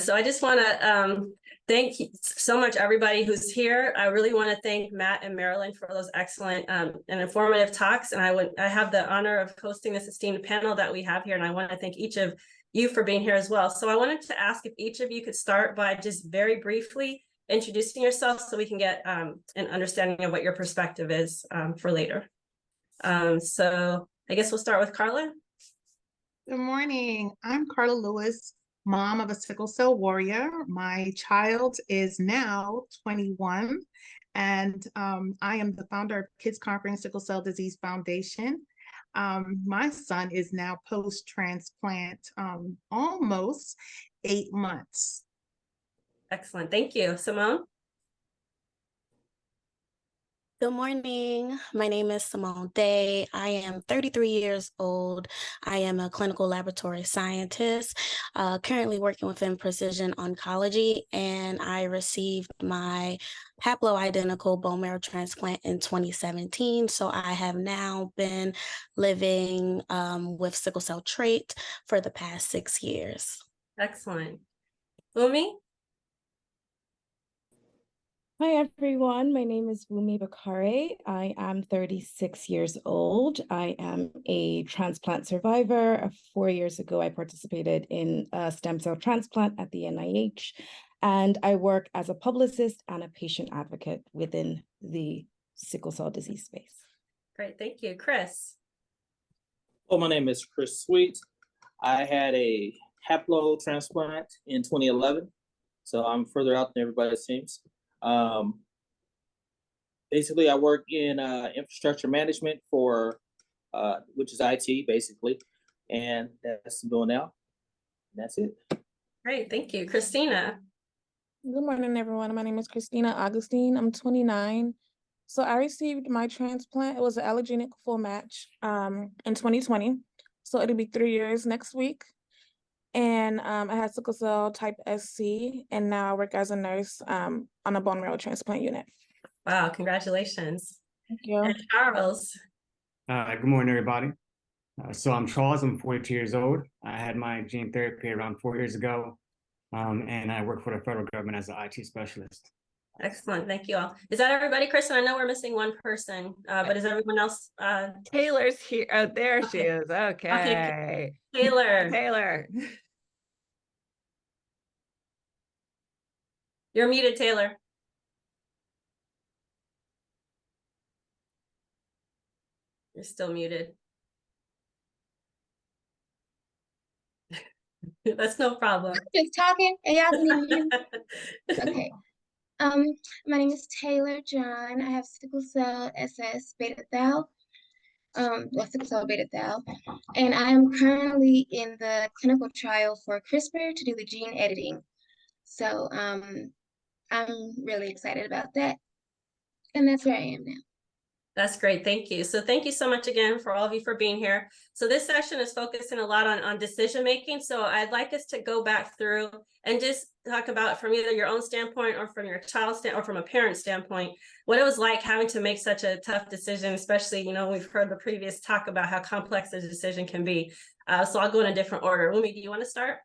So I just want to thank so much everybody who's here. I really want to thank Matt and Marilyn for those excellent and informative talks. And I have the honor of hosting this esteemed panel that we have here. And I want to thank each of you for being here as well. So I wanted to ask if each of you could start by just very briefly introducing yourself so we can get an understanding of what your perspective is for later. So I guess we'll start with Carla. Good morning. I'm Carla Lewis, mom of a sickle cell warrior. My child is now 21, and I am the founder of Kids Conquering Sickle Cell Disease Foundation. My son is now post-transplant, almost 8 months. Excellent. Thank you. Simone? Good morning. My name is Simone Day. I am 33 years old. I am a clinical laboratory scientist, currently working within precision oncology, and I received my haploidentical bone marrow transplant in 2017. So I have now been living with sickle cell trait for the past 6 years. Excellent. Wunmi? Hi, everyone. My name is Wunmi Bakare. I am 36 years old. I am a transplant survivor. 4 years ago, I participated in a stem cell transplant at the NIH, and I work as a publicist and a patient advocate within the sickle cell disease space. Great, thank you. Chris? Well, my name is Chris Sweet. I had a haplo transplant in 2011, so I'm further out than everybody seems. Basically, I work in infrastructure management for, which is IT, basically, and that's what I'm doing now. And that's it. Great, thank you. Christina? Good morning, everyone. My name is Christina Augustin. I'm 29. So I received my transplant. It was an allogeneic full match in 2020. So it'll be 3 years next week. And I had sickle cell type SC, and now I work as a nurse on a bone marrow transplant unit. Wow, congratulations. Thank you. And Charles? Good morning, everybody. So I'm Charles, I'm 42 years old. I had my gene therapy around 4 years ago, and I work for the federal government as an IT specialist. Excellent, thank you all. Is that everybody, Kristen? I know we're missing one person, but is everyone else? Taylor's here. Oh, there she is. Okay. Okay. Taylor. Taylor. You're muted, Taylor. You're still muted. That's no problem. I'm just talking and y'all can even hear me. Okay. My name is Taylor John. I have sickle cell SS beta thal. Sickle cell beta thal. And I am currently in the clinical trial for CRISPR to do the gene editing. So I'm really excited about that. And that's where I am now. That's great. Thank you. So thank you so much again for all of you for being here. So this session is focusing a lot on decision making. So I'd like us to go back through and just talk about from either your own standpoint or from your child's standpoint or from a parent standpoint, what it was like having to make such a tough decision, especially, you know, we've heard the previous talk about how complex the decision can be. So I'll go in a different order. Wunmi, do you want to start?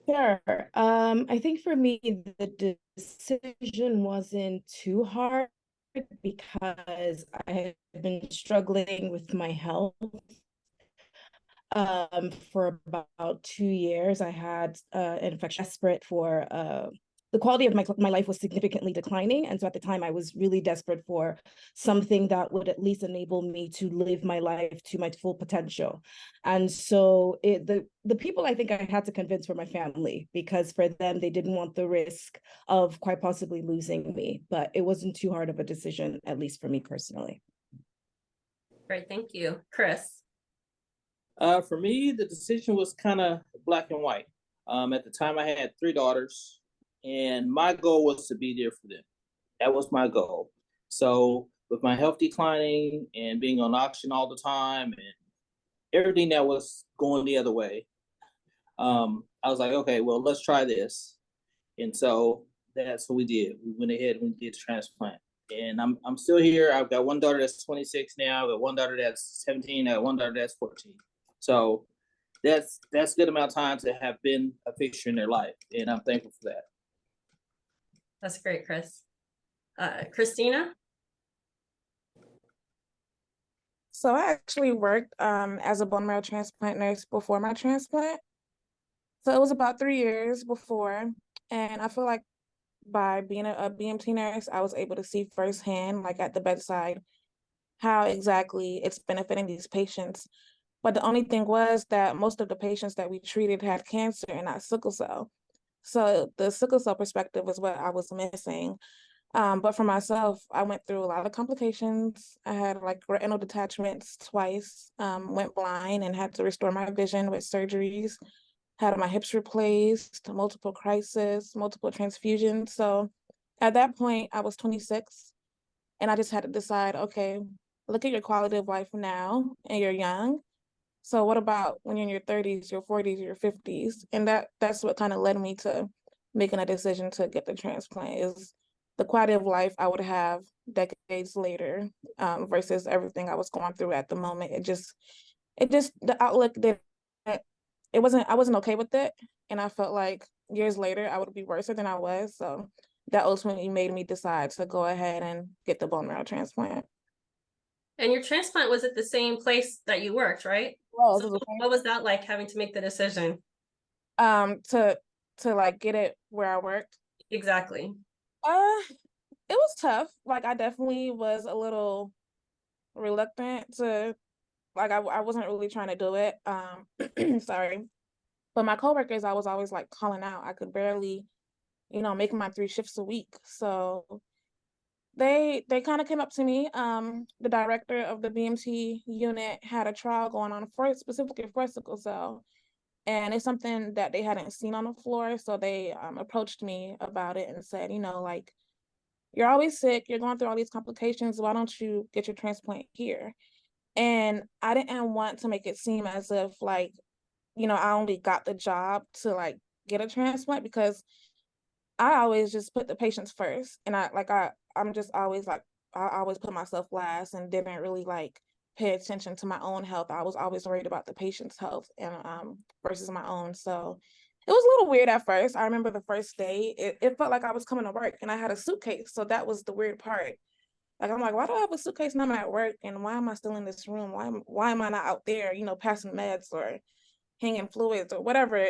Sure. I think for me, the decision wasn't too hard because I have been struggling with my health for about 2 years. I had an infection, desperate for the quality of my life was significantly declining. And so at the time I was really desperate for something that would at least enable me to live my life to my full potential. And so the people I think I had to convince were my family, because for them, they didn't want the risk of quite possibly losing me, but it wasn't too hard of a decision, at least for me personally. Great, thank you. Chris? For me, the decision was kind of black and white. At the time I had 3 daughters, and my goal was to be there for them. That was my goal. So with my health declining and being on oxygen all the time and everything that was going the other way, I was like, okay, well, let's try this. And so that's what we did. We went ahead and we did the transplant. And I'm still here. I've got one daughter that's 26 now. I've got one daughter that's 17. I got one daughter that's 14. So that's a good amount of time to have been a fixture in their life, and I'm thankful for that. That's great, Chris. Christina? So I actually worked as a bone marrow transplant nurse before my transplant. So it was about 3 years before, and I feel like by being a BMT nurse, I was able to see firsthand, like at the bedside, how exactly it's benefiting these patients. But the only thing was that most of the patients that we treated had cancer and not sickle cell. So the sickle cell perspective was what I was missing. But for myself, I went through a lot of complications. I had like retinal detachments twice, went blind and had to restore my vision with surgeries, had my hips replaced, multiple crises, multiple transfusions. So at that point, I was 26 and I just had to decide, okay, look at your quality of life now and you're young. So what about when you're in your 30s, your 40s, your 50s? And that's what kind of led me to making a decision to get the transplant, is the quality of life I would have decades later, versus everything I was going through at the moment. The outlook that I wasn't okay with it. And I felt like years later I would be worse than I was. So that ultimately made me decide to go ahead and get the bone marrow transplant. And your transplant was at the same place that you worked, right? Well, So what was that like, having to make the decision? To like get it where I worked. Exactly. It was tough. Like I definitely was a little reluctant to, like I wasn't really trying to do it. Sorry. But my coworkers, I was always like calling out. I could barely, make my 3 shifts a week. So they kind of came up to me. The director of the BMT unit had a trial going on specifically for sickle cell. And it's something that they hadn't seen on the floor. So they approached me about it and said, like, you're always sick, you're going through all these complications, why don't you get your transplant here? And I didn't want to make it seem as if like, I only got the job to like get a transplant, because I always just put the patients first. And I'm just always like, I always put myself last and didn't really like pay attention to my own health. I was always worried about the patient's health and versus my own. So it was a little weird at first. I remember the first day, it felt like I was coming to work and I had a suitcase. So that was the weird part. Like, I'm like, why do I have a suitcase and I'm at work? And why am I still in this room? Why am I not out there, passing meds or hanging fluids or whatever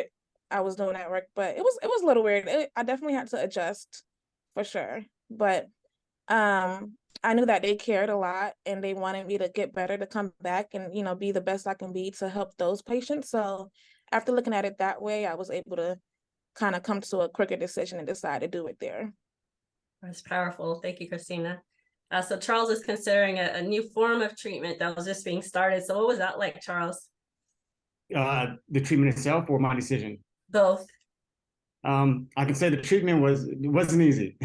I was doing at work? But it was a little weird. I definitely had to adjust for sure. But I knew that they cared a lot and they wanted me to get better, to come back and, be the best I can be to help those patients. So after looking at it that way, I was able to kind of come to a quicker decision and decide to do it there. That's powerful. Thank you, Christina. So Charles is considering a new form of treatment that was just being started. So what was that like, Charles? The treatment itself or my decision? Both. I can say the treatment wasn't easy.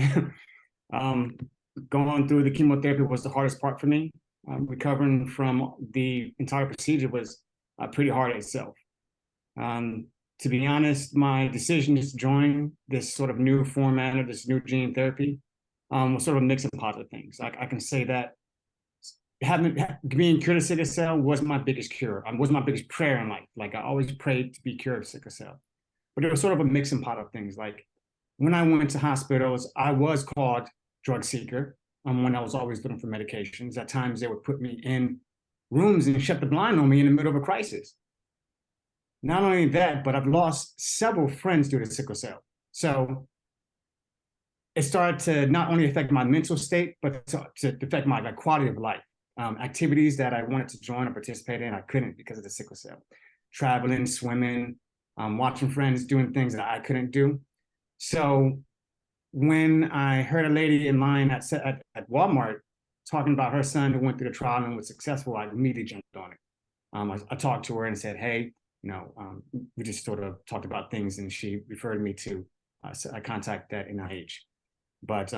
Going through the chemotherapy was the hardest part for me. Recovering from the entire procedure was pretty hard itself. To be honest, my decision to join this sort of new format of this new gene therapy was sort of a mix of positive things. I can say that being cured of sickle cell was my biggest cure. Was my biggest prayer in life. Like I always prayed to be cured of sickle cell. But it was sort of a mix and pot of things. Like when I went to hospitals, I was called drug seeker. When I was always looking for medications. At times they would put me in rooms and shut the blind on me in the middle of a crisis. Not only that, but I've lost several friends due to sickle cell. So it started to not only affect my mental state, but to affect my quality of life. Activities that I wanted to join or participate in, I couldn't because of the sickle cell. Traveling, swimming, watching friends doing things that I couldn't do. So when I heard a lady in line at Walmart talking about her son who went through the trial and was successful, I immediately jumped on it. I talked to her and said, hey, we just sort of talked about things, and she referred me to a contact at NIH. But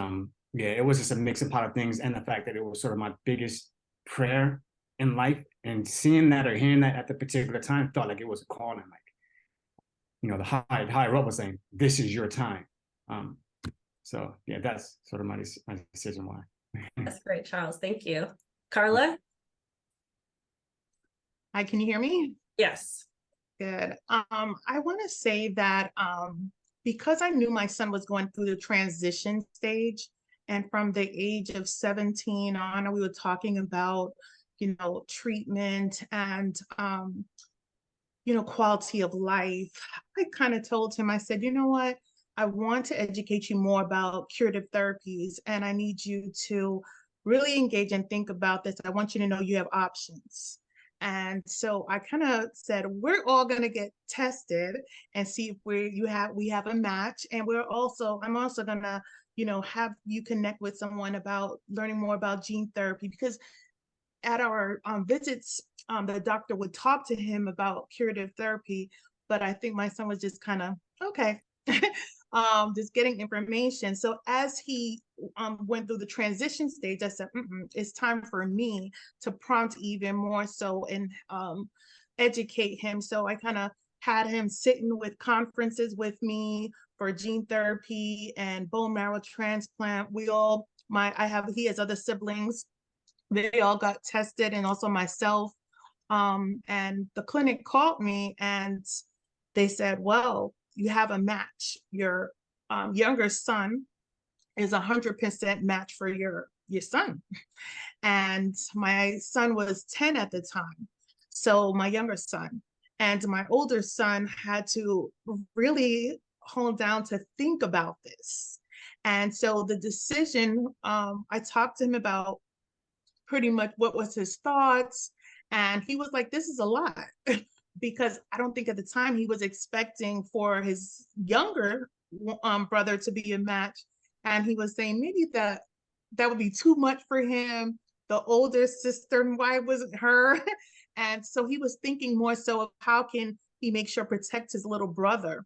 yeah, it was just a mix of pot of things, and the fact that it was sort of my biggest prayer in life, and seeing that or hearing that at the particular time felt like it was a calling. Like, the higher up was saying, this is your time. So yeah, that's sort of my decision why. That's great, Charles. Thank you. Carla? Hi, can you hear me? Yes. Good. I want to say that because I knew my son was going through the transition stage, and from the age of 17 on, we were talking about, treatment and quality of life. I kind of told him, I said, you know what? I want to educate you more about curative therapies, and I need you to really engage and think about this. I want you to know you have options. And so I kind of said, we're all going to get tested and see if we have a match. And I'm also going to, have you connect with someone about learning more about gene therapy, because at our visits, the doctor would talk to him about curative therapy, but I think my son was just kind of, okay, just getting information. So as he went through the transition stage, I said, it's time for me to prompt even more so and educate him. So I kind of had him sitting with conferences with me for gene therapy and bone marrow transplant. He has other siblings. They all got tested, and also myself. And the clinic called me and they said, well, you have a match. Your younger son is 100% match for your son. And my son was 10 at the time. So my younger son, and my older son had to really hold down to think about this. And so the decision, I talked to him about pretty much what was his thoughts. And he was like, this is a lot. Because I don't think at the time he was expecting for his younger brother to be a match. And he was saying maybe that would be too much for him. The older sister, why wasn't her? And so he was thinking more so of how can he make sure protect his little brother.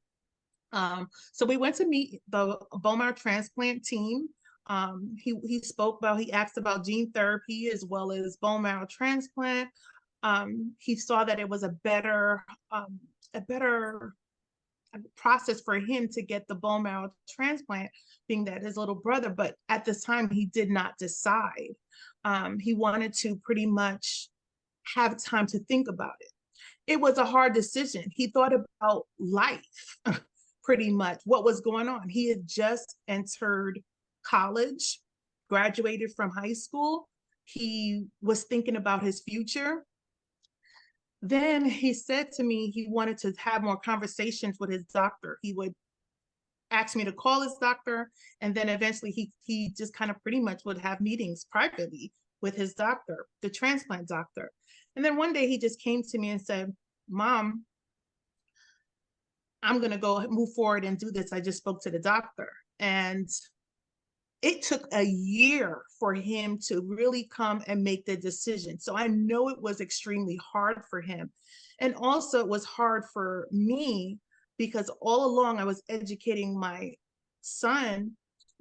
So we went to meet the bone marrow transplant team. He asked about gene therapy as well as bone marrow transplant. He saw that it was a better process for him to get the bone marrow transplant, being that his little brother, but at this time he did not decide. He wanted to pretty much have time to think about it. It was a hard decision. He thought about life, pretty much what was going on. He had just entered college, graduated from high school. He was thinking about his future. Then he said to me he wanted to have more conversations with his doctor. He would ask me to call his doctor, and then eventually he just kind of pretty much would have meetings privately with his doctor, the transplant doctor. And then one day he just came to me and said, Mom, I'm going to go move forward and do this. I just spoke to the doctor. And it took a year for him to really come and make the decision. So I know it was extremely hard for him. And also it was hard for me because all along I was educating my son,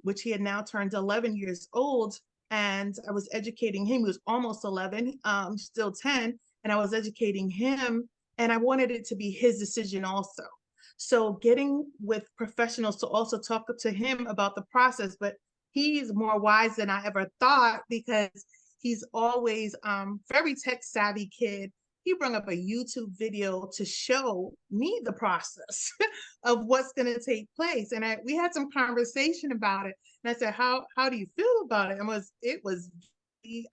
which he had now turned 11 years old. And I was educating him. He was almost 11, still 10. And I was educating him, and I wanted it to be his decision also. So getting with professionals to also talk to him about the process, but he's more wise than I ever thought because he's always very tech savvy kid. He brought up a YouTube video to show me the process of what's going to take place. And we had some conversation about it. And I said, how do you feel about it? And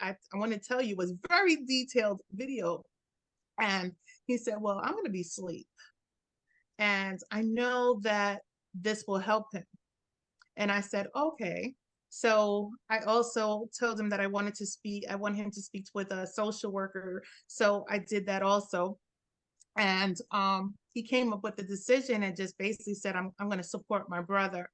I want to tell you, it was very detailed video. And he said, well, I'm going to be asleep. And I know that this will help him. And I said, okay. So I also told him that I want him to speak with a social worker. So I did that also. And he came up with the decision and just basically said, I'm going to support my brother.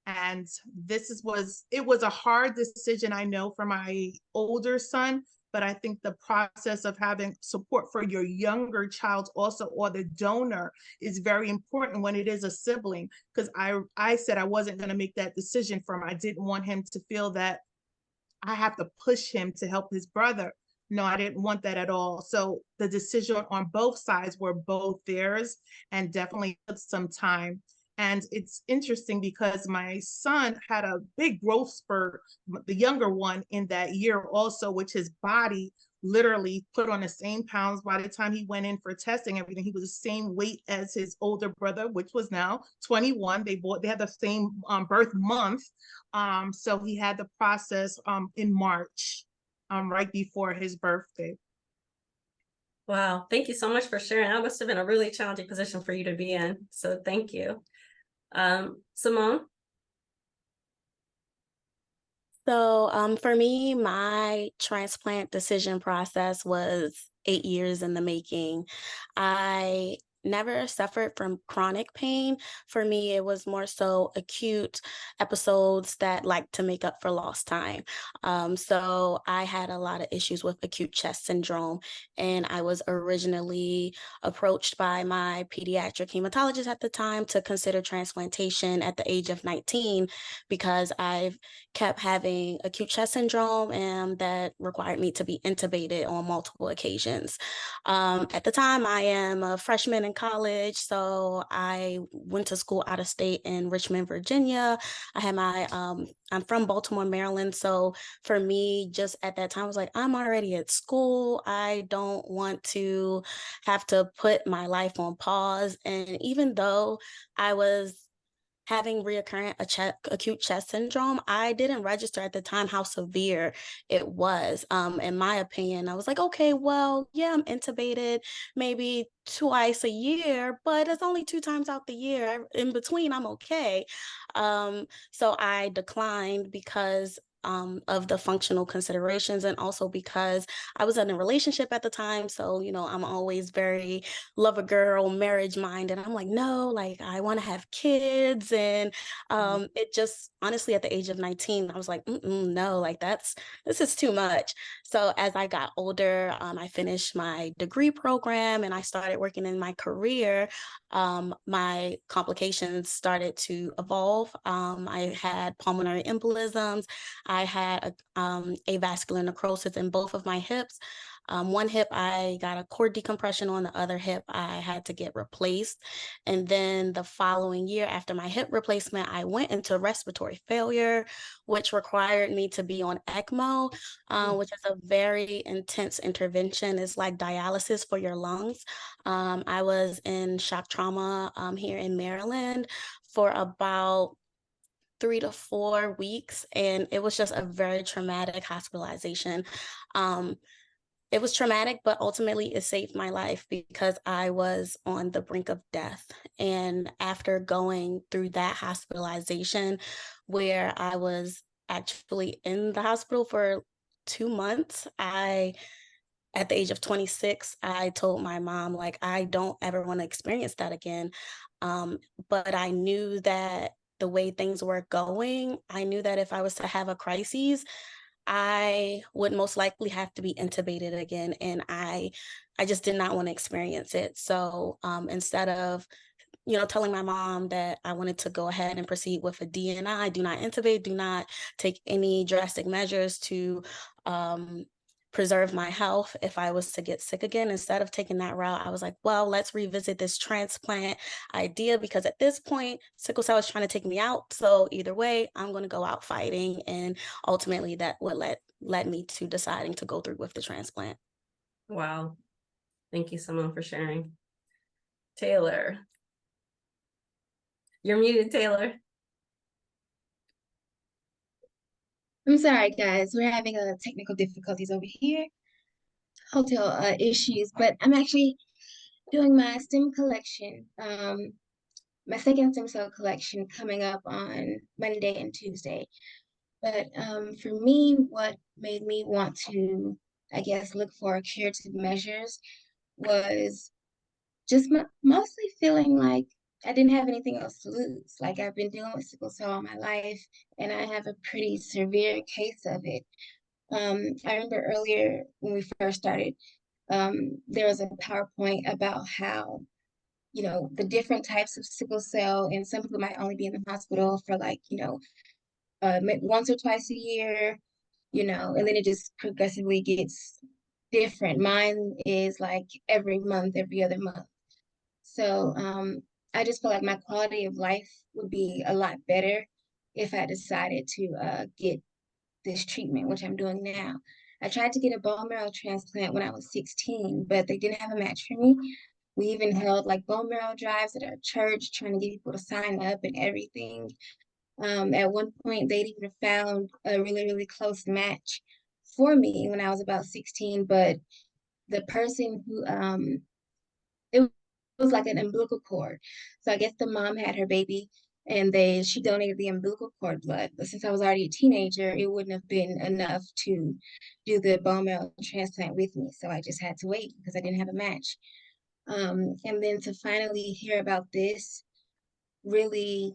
And it was a hard decision, I know, for my older son, but I think the process of having support for your younger child also, or the donor, is very important when it is a sibling. Because I said I wasn't going to make that decision for him. I didn't want him to feel that I have to push him to help his brother. No, I didn't want that at all. So the decision on both sides were both theirs, and definitely took some time. And it's interesting because my son had a big growth spurt, the younger one, in that year also, which his body literally put on the same pounds. By the time he went in for testing, everything, he was the same weight as his older brother, which was now 21. They had the same birth month. So he had the process in March, right before his birthday. Wow, thank you so much for sharing. That must have been a really challenging position for you to be in. So thank you. Simone? So for me, my transplant decision process was 8 years in the making. I never suffered from chronic pain. For me, it was more so acute episodes that like to make up for lost time. So I had a lot of issues with acute chest syndrome, and I was originally approached by my pediatric hematologist at the time to consider transplantation at the age of 19 because I've kept having acute chest syndrome and that required me to be intubated on multiple occasions. At the time, I am a freshman in college, so I went to school out of state in Richmond, Virginia. I'm from Baltimore, Maryland, so for me, just at that time, I was like, I'm already at school. I don't want to have to put my life on pause. And even though I was having reoccurrent acute chest syndrome, I didn't register at the time how severe it was. In my opinion, I was like, okay, well, yeah, I'm intubated maybe twice a year, but it's only 2 times out the year. In between, I'm okay. So I declined because of the functional considerations, and also because I was in a relationship at the time. So, I'm always very love a girl, marriage minded. I'm like, no, like I want to have kids. And it just honestly at the age of 19, I was like, no, like this is too much. So as I got older, I finished my degree program and I started working in my career. My complications started to evolve. I had pulmonary embolisms. I had avascular necrosis in both of my hips. One hip, I got a cord decompression on, the other hip, I had to get replaced. And then the following year after my hip replacement, I went into respiratory failure, which required me to be on ECMO, which is a very intense intervention. It's like dialysis for your lungs. I was in shock trauma here in Maryland for about 3 to 4 weeks, and it was just a very traumatic hospitalization. It was traumatic, but ultimately it saved my life because I was on the brink of death. And after going through that hospitalization, where I was actually in the hospital for 2 months, at the age of 26, I told my mom, like, I don't ever want to experience that again. But I knew that the way things were going, I knew that if I was to have a crisis, I would most likely have to be intubated again. And I just did not want to experience it. So instead of telling my mom that I wanted to go ahead and proceed with a DNI, do not intubate, do not take any drastic measures to preserve my health if I was to get sick again. Instead of taking that route, I was like, well, let's revisit this transplant idea, because at this point, sickle cell is trying to take me out. So either way, I'm going to go out fighting. And ultimately that would led me to deciding to go through with the transplant. Wow. Thank you, Simone, for sharing. Taylor. You're muted, Taylor. I'm sorry, guys. We're having technical difficulties over here. Hotel issues, but I'm actually doing my stem collection. My second stem cell collection coming up on Monday and Tuesday. But for me, what made me want to, I guess, look for curative measures was just mostly feeling like I didn't have anything else to lose. Like I've been dealing with sickle cell all my life, and I have a pretty severe case of it. I remember earlier when we first started, there was a PowerPoint about how, the different types of sickle cell, and some people might only be in the hospital for like, once or twice a year, and then it just progressively gets different. Mine is like every month, every other month. So I just feel like my quality of life would be a lot better if I decided to get this treatment, which I'm doing now. I tried to get a bone marrow transplant when I was 16, but they didn't have a match for me. We even held like bone marrow drives at our church, trying to get people to sign up and everything. At one point, they'd even found a really, really close match for me when I was about 16, but the person who it was like an umbilical cord. So I guess the mom had her baby and she donated the umbilical cord blood. But since I was already a teenager, it wouldn't have been enough to do the bone marrow transplant with me. So I just had to wait because I didn't have a match. And then to finally hear about this really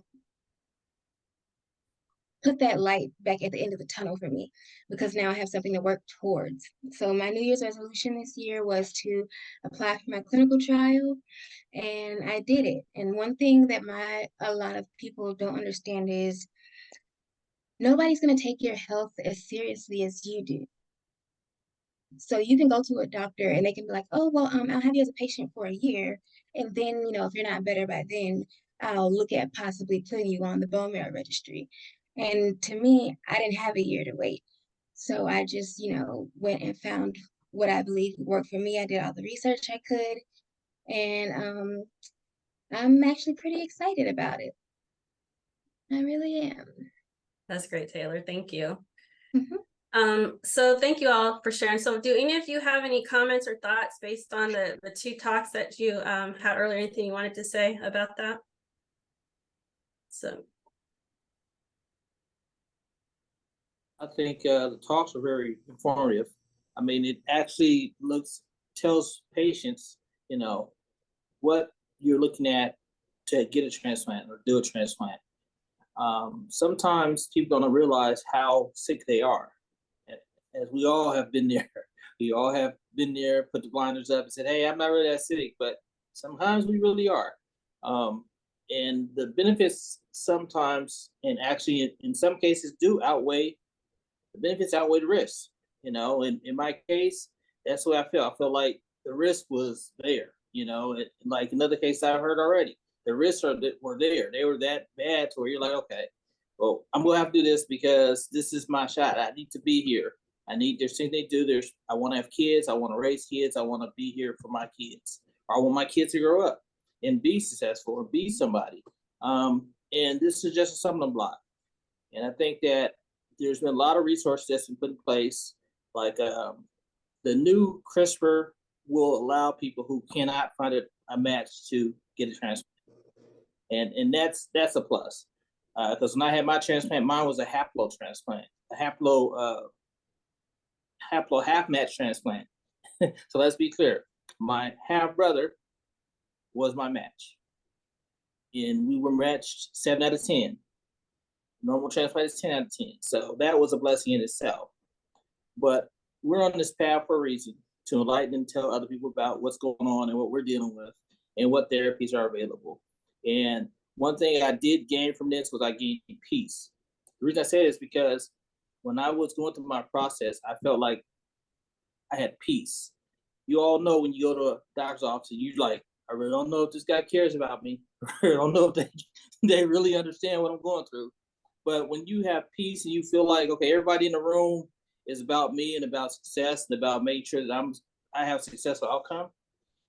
put that light back at the end of the tunnel for me, because now I have something to work towards. So my New Year's resolution this year was to apply for my clinical trial, and I did it. And one thing that a lot of people don't understand is nobody's going to take your health as seriously as you do. So you can go to a doctor and they can be like, oh, well, I'll have you as a patient for a year. And then, if you're not better by then, I'll look at possibly putting you on the bone marrow registry. And to me, I didn't have a year to wait. So I just, went and found what I believe would work for me. I did all the research I could. And I'm actually pretty excited about it. I really am. That's great, Taylor. Thank you. Mhm. So thank you all for sharing. So do any of you have any comments or thoughts based on the two talks that you had earlier? Anything you wanted to say about that? So I think the talks are very informative. I mean, it actually tells patients, what you're looking at to get a transplant or do a transplant. Sometimes people don't realize how sick they are. As we all have been there. We all have been there, put the blinders up and said, hey, I'm not really that sick, but sometimes we really are. And the benefits sometimes, and actually in some cases the benefits outweigh the risks. In my case, that's what I felt. I felt like the risk was there, like in other cases I've heard already. The risks were there. They were that bad to where you're like, okay, well, I'm gonna have to do this because this is my shot. I need to be here. There's things they do. I want to have kids. I want to raise kids. I want to be here for my kids. Or I want my kids to grow up and be successful or be somebody. And this is just a stumbling block. And I think that there's been a lot of resources that's been put in place. Like the new CRISPR will allow people who cannot find a match to get a transplant. And that's a plus. Because when I had my transplant, mine was a haplo transplant, a haplo half match transplant. So let's be clear. My half brother was my match. And we were matched 7 out of 10. Normal transplant is 10 out of 10. So that was a blessing in itself. But we're on this path for a reason, to enlighten and tell other people about what's going on and what we're dealing with and what therapies are available. And one thing I did gain from this was I gained peace. The reason I say this is because when I was going through my process, I felt like I had peace. You all know when you go to a doctor's office and you're like, I really don't know if this guy cares about me. I don't know if they really understand what I'm going through. But when you have peace and you feel like, okay, everybody in the room is about me and about success and about making sure that I have a successful outcome,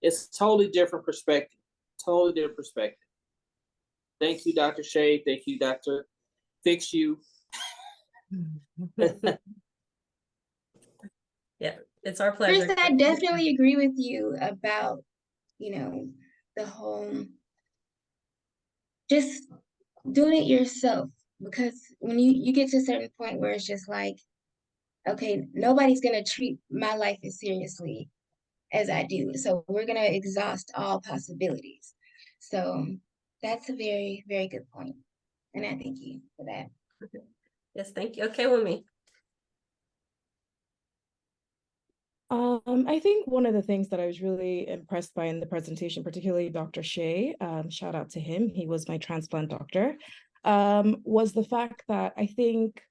it's a totally different perspective. Totally different perspective. Thank you, Dr. Shea. Thank you, Dr. Fitzhugh. yeah, it's our pleasure. Chris, I definitely agree with you about, the whole just doing it yourself. Because when you get to a certain point where it's just like, okay, nobody's going to treat my life as seriously as I do. So we're going to exhaust all possibilities. So that's a very, very good point. And I thank you for that. Yes, thank you. Okay, Wunmi. I think one of the things that I was really impressed by in the presentation, particularly Dr. Shea, shout out to him, he was my transplant doctor, was the fact that I think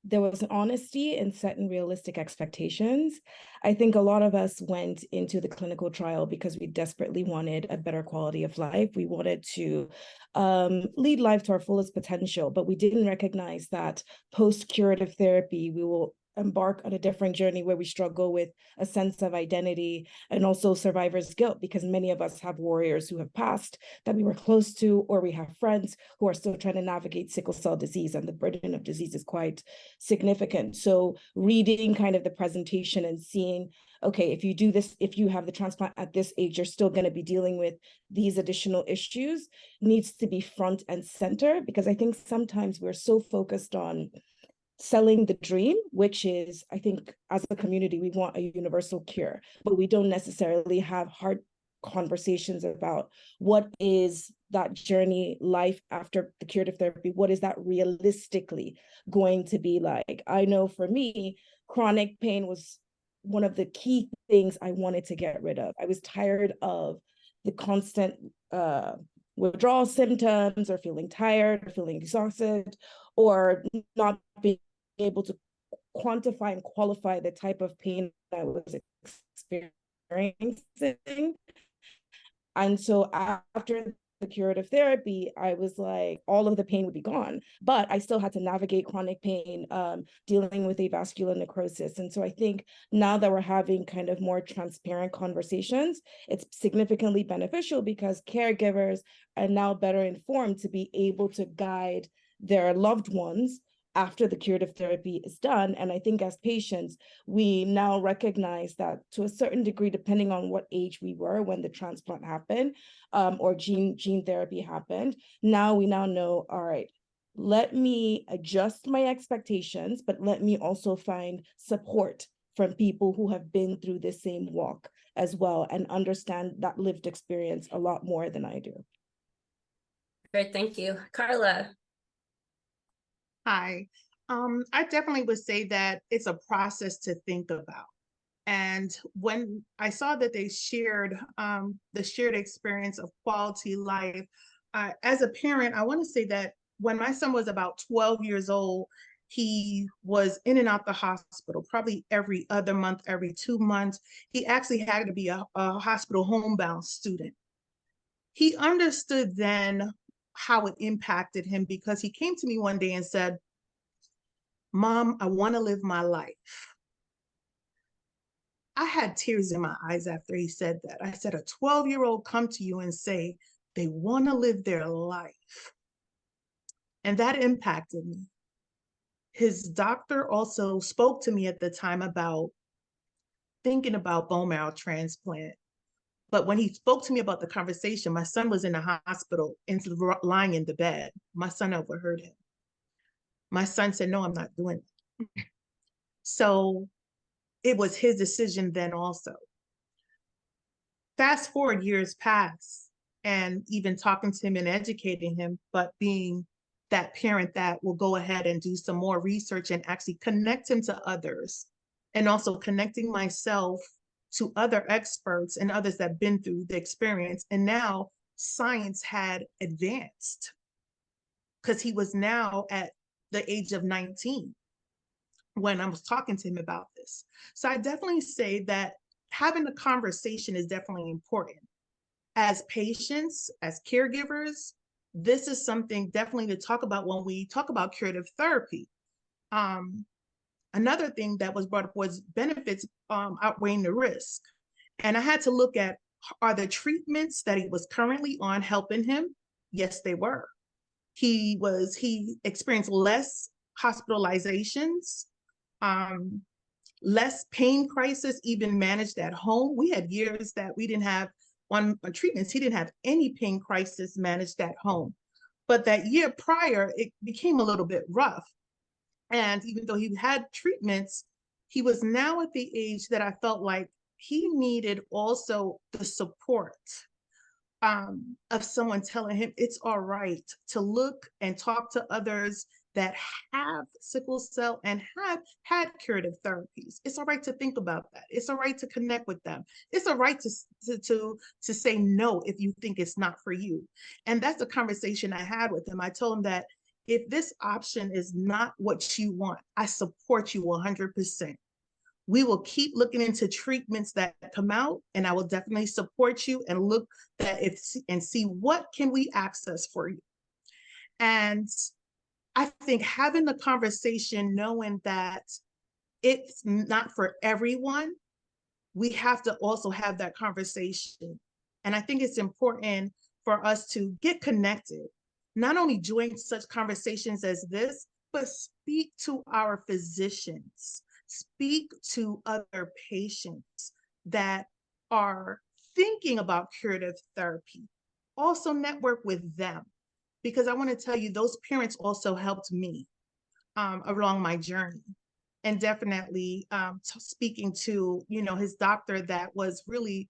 there was an honesty in setting realistic expectations. I think a lot of us went into the clinical trial because we desperately wanted a better quality of life. We wanted to lead life to our fullest potential, but we didn't recognize that post-curative therapy, we will embark on a different journey where we struggle with a sense of identity and also survivor's guilt, because many of us have warriors who have passed that we were close to, or we have friends who are still trying to navigate sickle cell disease, and the burden of disease is quite significant. So reading kind of the presentation and seeing, okay, if you do this, if you have the transplant at this age, you're still going to be dealing with these additional issues, needs to be front and center, because I think sometimes we're so focused on selling the dream, which is, I think as a community, we want a universal cure, but we don't necessarily have hard conversations about what is that journey, life after the curative therapy, what is that realistically going to be like? I know for me, chronic pain was one of the key things I wanted to get rid of. I was tired of the constant withdrawal symptoms, or feeling tired, or feeling exhausted, or not being able to quantify and qualify the type of pain I was experiencing. And so after the curative therapy, I was like, all of the pain would be gone, but I still had to navigate chronic pain, dealing with avascular necrosis. And so I think now that we're having kind of more transparent conversations, it's significantly beneficial because caregivers are now better informed to be able to guide their loved ones after the curative therapy is done. And I think as patients, we now recognize that to a certain degree, depending on what age we were when the transplant happened, or gene therapy happened, we now know, all right, let me adjust my expectations, but let me also find support from people who have been through the same walk as well and understand that lived experience a lot more than I do. Great, thank you. Carla. Hi. I definitely would say that it's a process to think about. And when I saw that they shared the shared experience of quality life, as a parent, I want to say that when my son was about 12 years old, he was in and out the hospital, probably every other month, every 2 months. He actually had to be a hospital homebound student. He understood then how it impacted him, because he came to me one day and said, "Mom, I want to live my life." I had tears in my eyes after he said that. I said, a 12-year-old come to you and say they want to live their life. And that impacted me. His doctor also spoke to me at the time about thinking about bone marrow transplant. But when he spoke to me about the conversation, my son was in the hospital and lying in the bed. My son overheard him. My son said, "No, I'm not doing it." So it was his decision then also. Fast forward, years pass, and even talking to him and educating him, but being that parent that will go ahead and do some more research and actually connect him to others, and also connecting myself to other experts and others that have been through the experience. And now science had advanced, because he was now at the age of 19 when I was talking to him about this. So I definitely say that having a conversation is definitely important. As patients, as caregivers, this is something definitely to talk about when we talk about curative therapy. Another thing that was brought up was benefits outweighing the risk. And I had to look at, are the treatments that he was currently on helping him? Yes, they were. He experienced less hospitalizations, less pain crisis, even managed at home. We had years that we didn't have on treatments. He didn't have any pain crisis managed at home. But that year prior, it became a little bit rough. And even though he had treatments, he was now at the age that I felt like he needed also the support of someone telling him it's all right to look and talk to others that have sickle cell and have had curative therapies. It's all right to think about that. It's all right to connect with them. It's all right to say no if you think it's not for you. And that's the conversation I had with him. I told him that if this option is not what you want, I support you 100%. We will keep looking into treatments that come out, and I will definitely support you and look and see what can we access for you. And I think having the conversation, knowing that it's not for everyone, we have to also have that conversation. And I think it's important for us to get connected, not only during such conversations as this, but speak to our physicians, speak to other patients that are thinking about curative therapy. Also network with them, because I want to tell you, those parents also helped me along my journey. And definitely speaking to, his doctor that was really,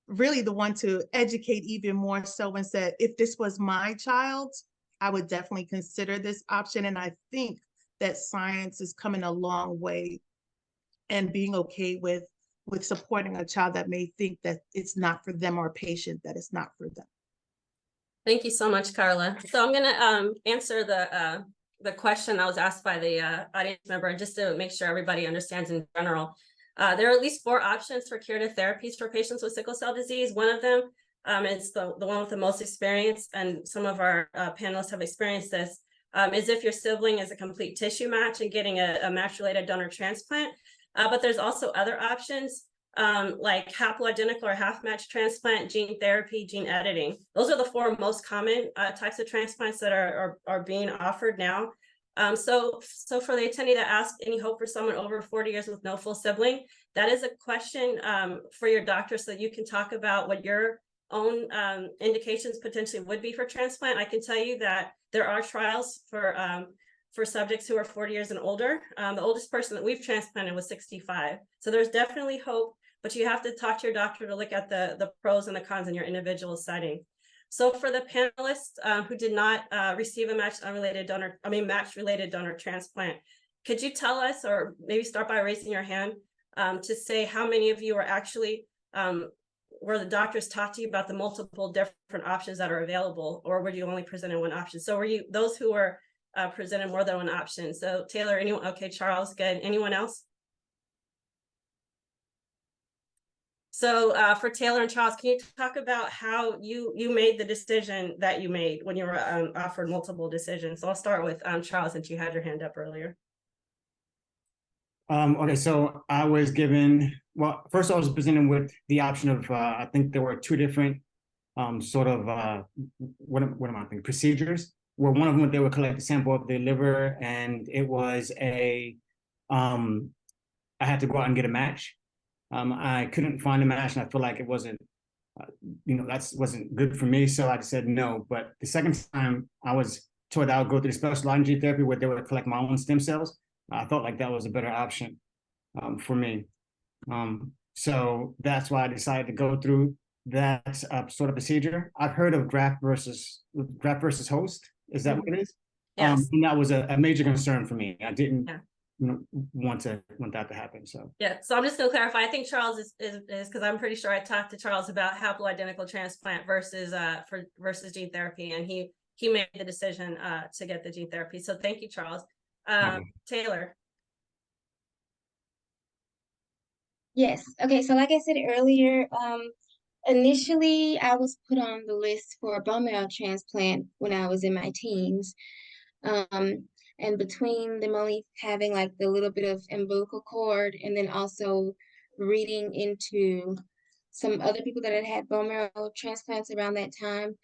really the one to educate even more so, and said, if this was my child, I would definitely consider this option. And I think that science is coming a long way and being okay with supporting a child that may think that it's not for them, or a patient that it's not for them. Thank you so much, Carla. So I'm gonna answer the question that was asked by the audience member, just to make sure everybody understands in general. There are at least 4 options for curative therapies for patients with sickle cell disease. One of them is the one with the most experience, and some of our panelists have experienced this, is if your sibling is a complete tissue match and getting a match-related donor transplant. But there's also other options, like haploidentical or half-match transplant, gene therapy, gene editing. Those are the 4 most common types of transplants that are being offered now. So for the attendee that asked, any hope for someone over 40 years with no full sibling, that is a question for your doctor, so you can talk about what your own indications potentially would be for transplant. I can tell you that there are trials for subjects who are 40 years and older. The oldest person that we've transplanted was 65. So there's definitely hope, but you have to talk to your doctor to look at the pros and the cons in your individual setting. So for the panelists who did not receive a match-related donor transplant, could you tell us, or maybe start by raising your hand, to say how many of you are actually, where the doctors talked to you about the multiple different options that are available, or were you only presented one option? So were you those who were presented more than one option? So Taylor, anyone? Okay, Charles, good. Anyone else? So for Taylor and Charles, can you talk about how you made the decision that you made when you were offered multiple decisions? So I'll start with Charles, since you had your hand up earlier. Okay, so I was given, well, first I was presented with the option of, I think there were 2 different what am I thinking, procedures, where one of them, they would collect a sample of the liver, and it was I had to go out and get a match. I couldn't find a match, and I feel like it wasn't, that wasn't good for me. So I said no. But the second time I was told I would go through the specialized gene therapy, where they would collect my own stem cells. I felt like that was a better option for me. So that's why I decided to go through that sort of procedure. I've heard of graft versus host. Is that what it is? Yes. And that was a major concern for me. I didn't want that to happen. So yeah. So I'm just going to clarify. I think Charles is because I'm pretty sure I talked to Charles about haploidentical transplant versus gene therapy, and he made the decision to get the gene therapy. So thank you, Charles. Taylor. Yes. Okay. So like I said earlier, initially I was put on the list for a bone marrow transplant when I was in my teens. And between them only having like the little bit of umbilical cord, and then also reading into some other people that had had bone marrow transplants around that time,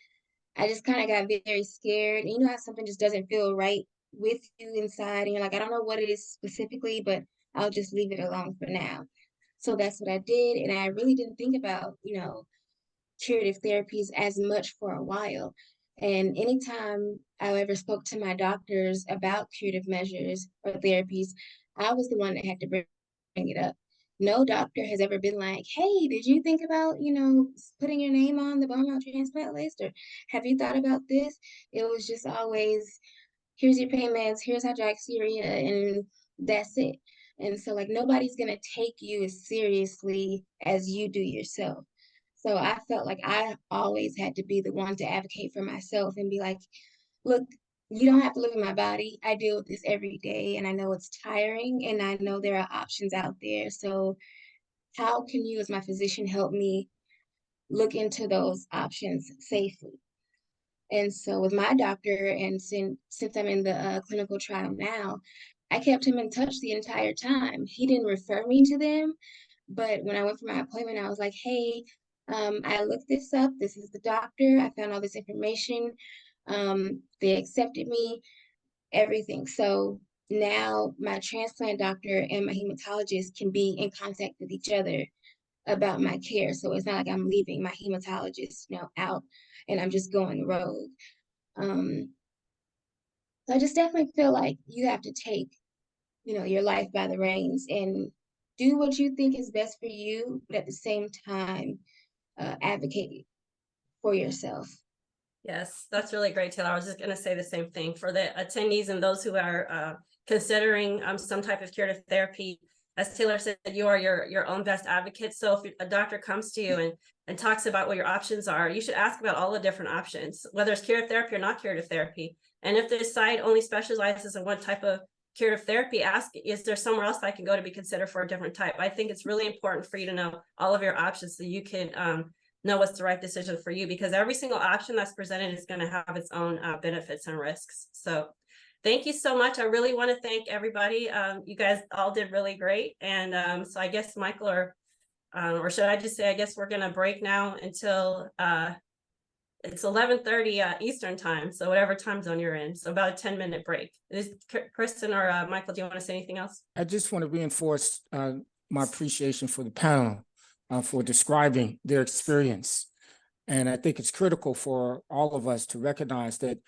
I just kind of got very scared. And you know how something just doesn't feel right with you inside, and you're like, I don't know what it is specifically, but I'll just leave it alone for now. So that's what I did. And I really didn't think about, curative therapies as much for a while. And anytime I ever spoke to my doctors about curative measures or therapies, I was the one that had to bring it up. No doctor has ever been like, hey, did you think about, putting your name on the bone marrow transplant list? Or have you thought about this? It was just always, here's your pain meds, here's hydroxyurea, and that's it. And so like nobody's gonna take you as seriously as you do yourself. So I felt like I always had to be the one to advocate for myself and be like, look, you don't have to live in my body. I deal with this every day, and I know it's tiring, and I know there are options out there. So how can you as my physician help me look into those options safely? And so with my doctor, and since I'm in the clinical trial now, I kept him in touch the entire time. He didn't refer me to them, but when I went for my appointment, I was like, hey, I looked this up. This is the doctor. I found all this information. They accepted me, everything. So now my transplant doctor and my hematologist can be in contact with each other about my care. So it's not like I'm leaving my hematologist, out and I'm just going rogue. So I just definitely feel like you have to take, your life by the reins and do what you think is best for you, but at the same time, advocate for yourself. Yes, that's really great, Taylor. I was just going to say the same thing for the attendees and those who are considering some type of curative therapy. As Taylor said, you are your own best advocate. So if a doctor comes to you and talks about what your options are, you should ask about all the different options, whether it's curative therapy or not curative therapy. And if the site only specializes in one type of curative therapy, ask, is there somewhere else I can go to be considered for a different type? I think it's really important for you to know all of your options so you can know what's the right decision for you, because every single option that's presented is going to have its own benefits and risks. So thank you so much. I really want to thank everybody. You guys all did really great. And so I guess Michael or should I just say, I guess we're going to break now until it's 11:30 Eastern time. So whatever time zone you're in. So about a 10-minute break. Is Kristen or Michael, do you want to say anything else? I just want to reinforce my appreciation for the panel for describing their experience. And I think it's critical for all of us to recognize that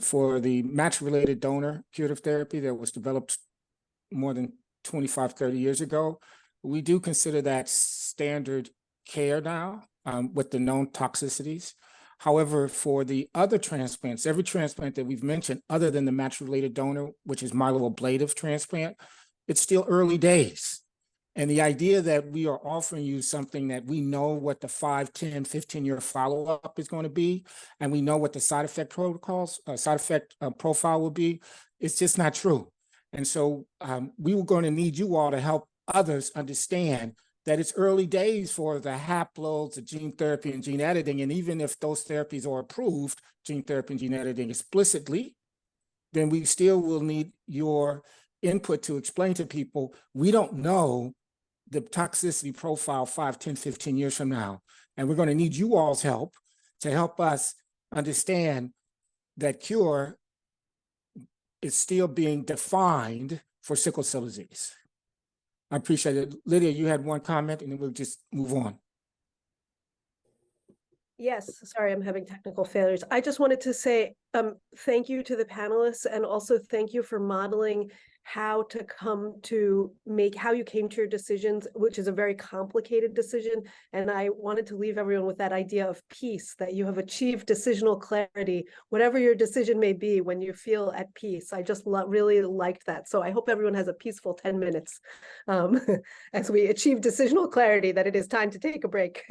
for the match-related donor curative therapy that was developed more than 25, 30 years ago, we do consider that standard care now with the known toxicities. However, for the other transplants, every transplant that we've mentioned, other than the match-related donor, which is myeloablative transplant, it's still early days. And the idea that we are offering you something that we know what the 5, 10, 15-year follow-up is going to be, and we know what the side effect profile will be, it's just not true. And so we were going to need you all to help others understand that it's early days for the haploids, the gene therapy and gene editing. And even if those therapies are approved, gene therapy and gene editing explicitly, then we still will need your input to explain to people, we don't know the toxicity profile 5, 10, 15 years from now. And we're going to need you all's help to help us understand that cure is still being defined for sickle cell disease. I appreciate it. Lydia, you had one comment and then we'll just move on. Yes, sorry, I'm having technical failures. I just wanted to say thank you to the panelists, and also thank you for modeling how to come to how you came to your decisions, which is a very complicated decision. And I wanted to leave everyone with that idea of peace, that you have achieved decisional clarity, whatever your decision may be, when you feel at peace. I just really liked that. So I hope everyone has a peaceful 10 minutes as we achieve decisional clarity, that it is time to take a break.